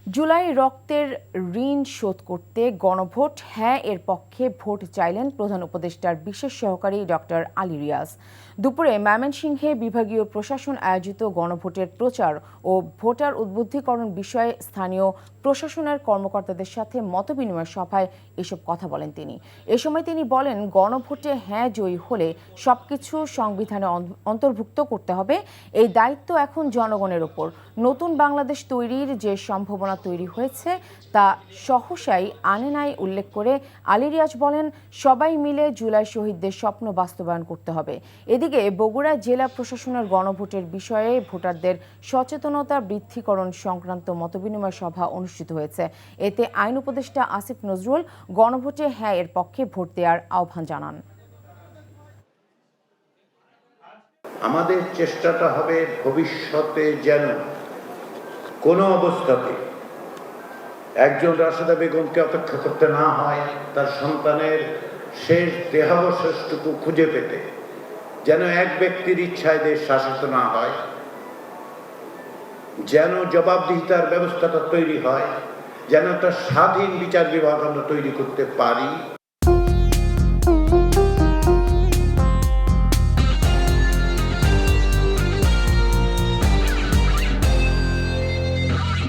জুলাই রক্তের ঋণ শোধ করতে গণভোট হ্যাঁ এর পক্ষে ভোট চাইলেন প্রধান উপদেষ্টার বিশেষ সহকারী ডক্টর আলী রিয়াজ। দুপুরে ময়মনসিংহে বিভাগীয় প্রশাসন আয়োজিত গণভোটের প্রচার ও ভোটার উদ্বুদ্ধীকরণ বিষয়ে স্থানীয় প্রশাসনের কর্মকর্তাদের সাথে মতবিনিময় সভায় এসব কথা বলেন তিনি। এ সময় তিনি বলেন, গণভোটে হ্যাঁ জয়ী হলে সবকিছু সংবিধানে অন্তর্ভুক্ত করতে হবে। এই দায়িত্ব এখন জনগণের ওপর। নতুন বাংলাদেশ তৈরির যে সম্ভাবনা তৈরি হয়েছে তা সহসাই আনে নাই উল্লেখ করে আলী রিয়াজ বলেন, সবাই মিলে জুলাই শহীদদের স্বপ্ন বাস্তবায়ন করতে হবে। এদিকে বগুড়া জেলা প্রশাসনের গণভোটের বিষয়ে ভোটারদের সচেতনতা বৃদ্ধিকরণ সংক্রান্ত মতবিনিময় সভা অনুষ্ঠিত হয়েছে। এতে আইন উপদেষ্টা আসিফ নজরুল গণভোটে হ্যাঁ এর পক্ষে ভোট দেওয়ার আহ্বান জানান। আমাদের চেষ্টাটা হবে ভবিষ্যতে যেন কোনো অবস্থাতে একজন রাশেদা বেগমকে অপেক্ষা করতে না হয়, তার সন্তানের শেষ দেহাবশেষটুকু খুঁজে পেতে, যেন এক ব্যক্তির ইচ্ছায় দেশ শাসিত না হয়, যেন জবাবদিহিতার ব্যবস্থাটা তৈরি হয়, যেন একটা স্বাধীন বিচার বিভাগ আমরা তৈরি করতে পারি।